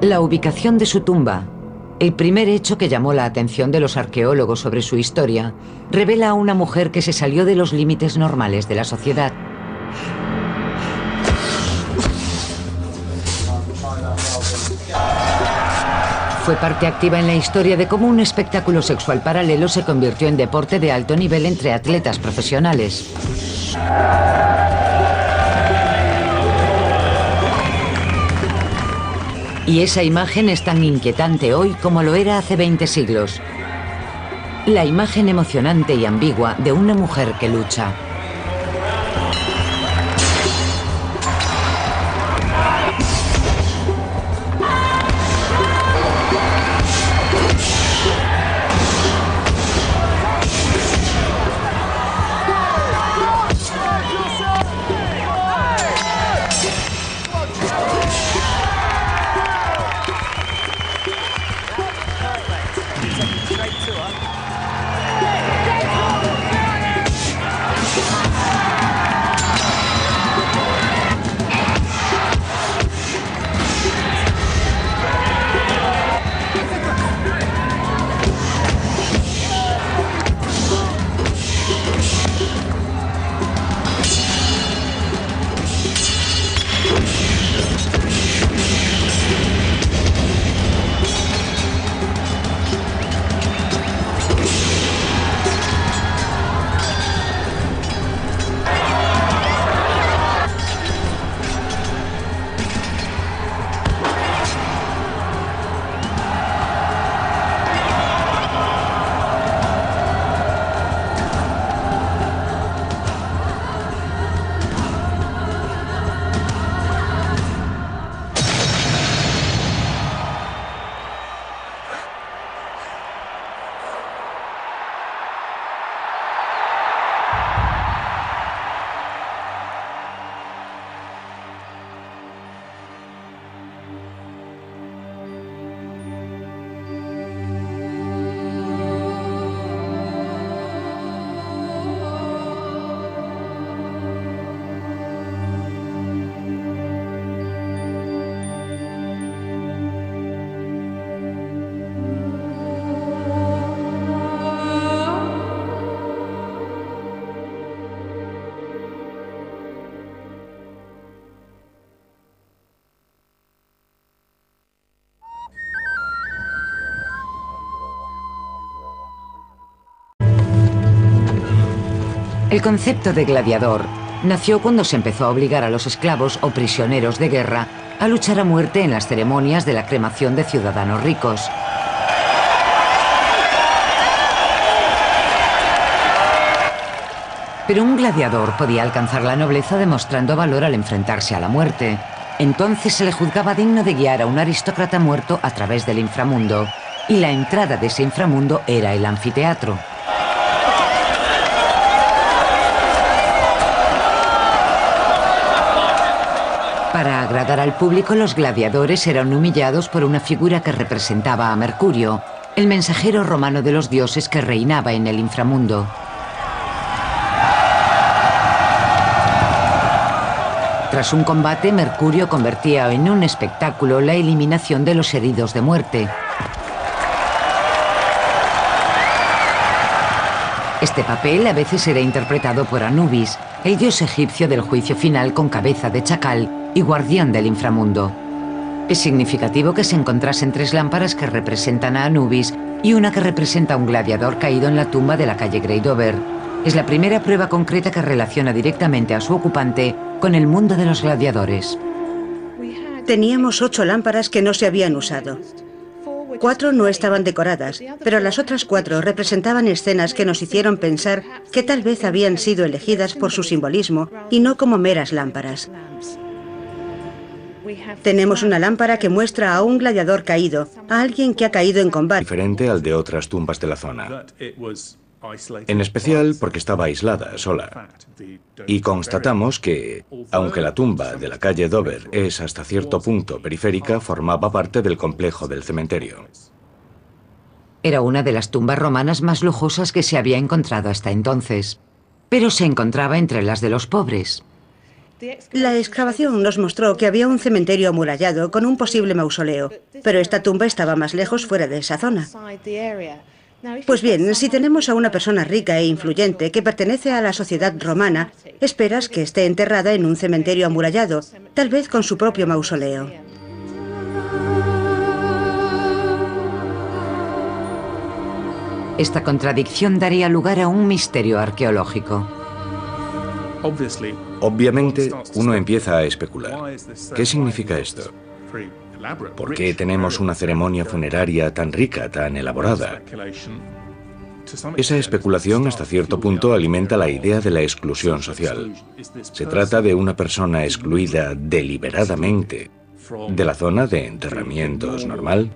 La ubicación de su tumba, el primer hecho que llamó la atención de los arqueólogos sobre su historia, revela a una mujer que se salió de los límites normales de la sociedad. Fue parte activa en la historia de cómo un espectáculo sexual paralelo se convirtió en deporte de alto nivel entre atletas profesionales. Y esa imagen es tan inquietante hoy como lo era hace 20 siglos. La imagen emocionante y ambigua de una mujer que lucha. El concepto de gladiador nació cuando se empezó a obligar a los esclavos o prisioneros de guerra a luchar a muerte en las ceremonias de la cremación de ciudadanos ricos. Pero un gladiador podía alcanzar la nobleza demostrando valor al enfrentarse a la muerte. Entonces se le juzgaba digno de guiar a un aristócrata muerto a través del inframundo, y la entrada de ese inframundo era el anfiteatro. Para agradar al público, los gladiadores eran humillados por una figura que representaba a Mercurio, el mensajero romano de los dioses que reinaba en el inframundo. Tras un combate, Mercurio convertía en un espectáculo la eliminación de los heridos de muerte. Este papel a veces era interpretado por Anubis, el dios egipcio del juicio final con cabeza de chacal y guardián del inframundo. Es significativo que se encontrasen 3 lámparas que representan a Anubis y una que representa a un gladiador caído en la tumba de la calle Grey Dover. Es la primera prueba concreta que relaciona directamente a su ocupante con el mundo de los gladiadores. Teníamos 8 lámparas que no se habían usado. 4 no estaban decoradas, pero las otras 4 representaban escenas que nos hicieron pensar que tal vez habían sido elegidas por su simbolismo y no como meras lámparas. Tenemos una lámpara que muestra a un gladiador caído, a alguien que ha caído en combate. Diferente al de otras tumbas de la zona. En especial porque estaba aislada, sola. Y constatamos que, aunque la tumba de la calle Dover es hasta cierto punto periférica, formaba parte del complejo del cementerio. Era una de las tumbas romanas más lujosas que se había encontrado hasta entonces, pero se encontraba entre las de los pobres. La excavación nos mostró que había un cementerio amurallado con un posible mausoleo, pero esta tumba estaba más lejos fuera de esa zona. Pues bien, si tenemos a una persona rica e influyente que pertenece a la sociedad romana, esperas que esté enterrada en un cementerio amurallado, tal vez con su propio mausoleo. Esta contradicción daría lugar a un misterio arqueológico. Obviamente, uno empieza a especular. ¿Qué significa esto? ¿Por qué tenemos una ceremonia funeraria tan rica, tan elaborada? Esa especulación hasta cierto punto alimenta la idea de la exclusión social. Se trata de una persona excluida deliberadamente de la zona de enterramientos normal.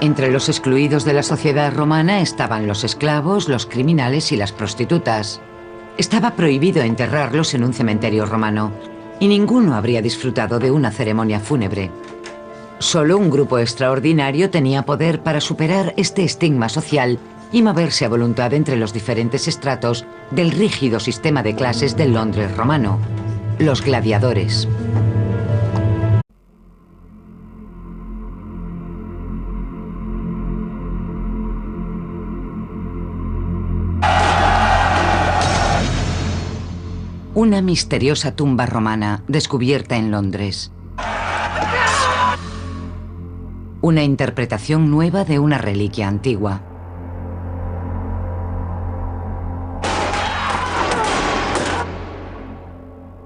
Entre los excluidos de la sociedad romana estaban los esclavos, los criminales y las prostitutas. Estaba prohibido enterrarlos en un cementerio romano, y ninguno habría disfrutado de una ceremonia fúnebre. Solo un grupo extraordinario tenía poder para superar este estigma social y moverse a voluntad entre los diferentes estratos del rígido sistema de clases del Londres romano: los gladiadores. Una misteriosa tumba romana descubierta en Londres. Una interpretación nueva de una reliquia antigua.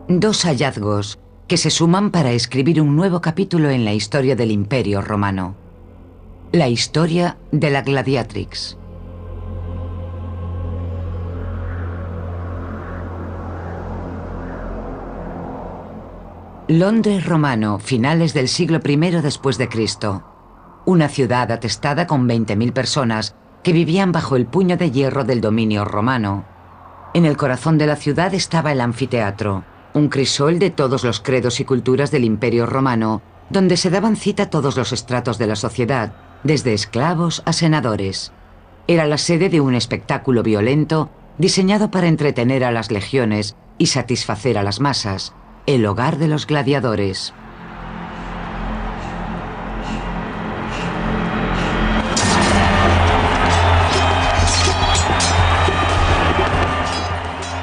Dos hallazgos que se suman para escribir un nuevo capítulo en la historia del Imperio Romano. La historia de la Gladiatrix. Londres romano, finales del siglo I después de Cristo. Una ciudad atestada con 20.000 personas que vivían bajo el puño de hierro del dominio romano. En el corazón de la ciudad estaba el anfiteatro, un crisol de todos los credos y culturas del Imperio Romano, donde se daban cita todos los estratos de la sociedad, desde esclavos a senadores. Era la sede de un espectáculo violento diseñado para entretener a las legiones y satisfacer a las masas. El hogar de los gladiadores.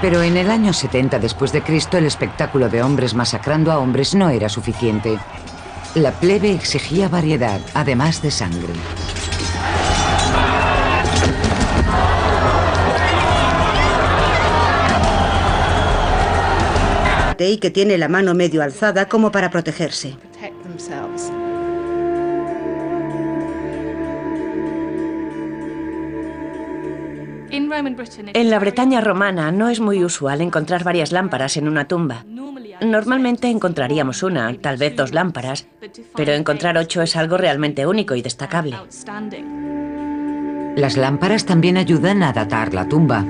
Pero en el año 70 después de Cristo, el espectáculo de hombres masacrando a hombres no era suficiente. La plebe exigía variedad, además de sangre. combate y que tiene la mano medio alzada como para protegerse. En la Bretaña romana no es muy usual encontrar varias lámparas en una tumba. Normalmente encontraríamos una, tal vez 2 lámparas, pero encontrar 8 es algo realmente único y destacable. Las lámparas también ayudan a datar la tumba.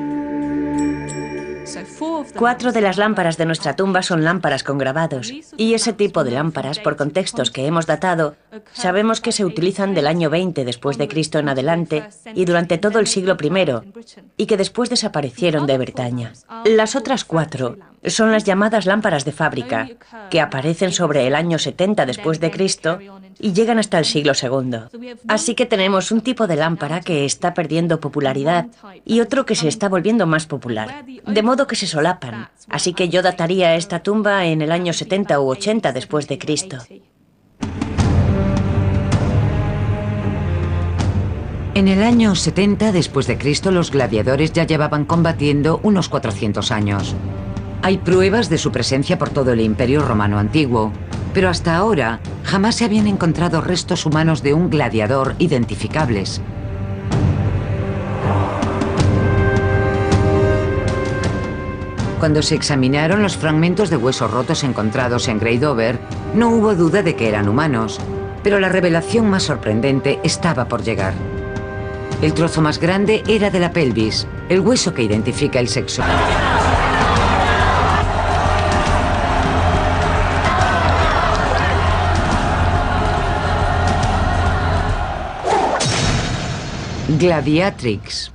4 de las lámparas de nuestra tumba son lámparas con grabados, y ese tipo de lámparas, por contextos que hemos datado, sabemos que se utilizan del año 20 después de Cristo en adelante y durante todo el siglo I, y que después desaparecieron de Bretaña. Las otras 4 son las llamadas lámparas de fábrica, que aparecen sobre el año 70 después de Cristo y llegan hasta el siglo II. Así que tenemos un tipo de lámpara que está perdiendo popularidad y otro que se está volviendo más popular, de modo que se solapan. Así que yo dataría esta tumba en el año 70 u 80 después de Cristo. En el año 70 después de Cristo, los gladiadores ya llevaban combatiendo unos 400 años. Hay pruebas de su presencia por todo el Imperio Romano Antiguo, pero hasta ahora jamás se habían encontrado restos humanos de un gladiador identificables. Cuando se examinaron los fragmentos de huesos rotos encontrados en Grey Dover, no hubo duda de que eran humanos, pero la revelación más sorprendente estaba por llegar. El trozo más grande era de la pelvis, el hueso que identifica el sexo. Gladiatrix.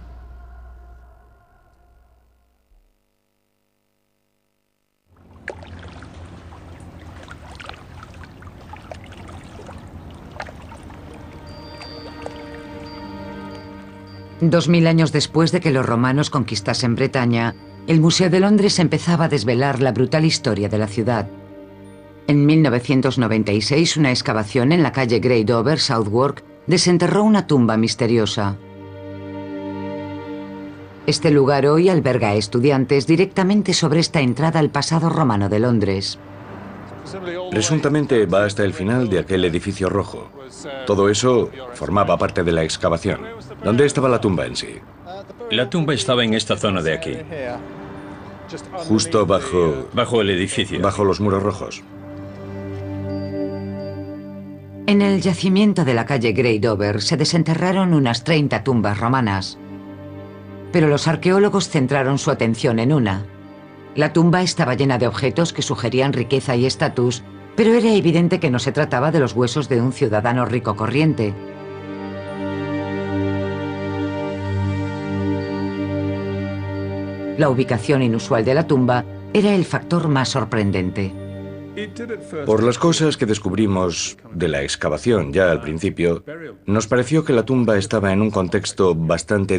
Dos mil años después de que los romanos conquistasen Bretaña, el Museo de Londres empezaba a desvelar la brutal historia de la ciudad. En 1996, una excavación en la calle Grey Dover, Southwark, desenterró una tumba misteriosa. Este lugar hoy alberga a estudiantes directamente sobre esta entrada al pasado romano de Londres. Presuntamente va hasta el final de aquel edificio rojo. Todo eso formaba parte de la excavación. ¿Dónde estaba la tumba en sí? La tumba estaba en esta zona de aquí. Justo Bajo el edificio. bajo los muros rojos. En el yacimiento de la calle Grey Dover se desenterraron unas 30 tumbas romanas. Pero los arqueólogos centraron su atención en una. La tumba estaba llena de objetos que sugerían riqueza y estatus, pero era evidente que no se trataba de los huesos de un ciudadano rico corriente. La ubicación inusual de la tumba era el factor más sorprendente. Por las cosas que descubrimos de la excavación ya al principio, nos pareció que la tumba estaba en un contexto bastante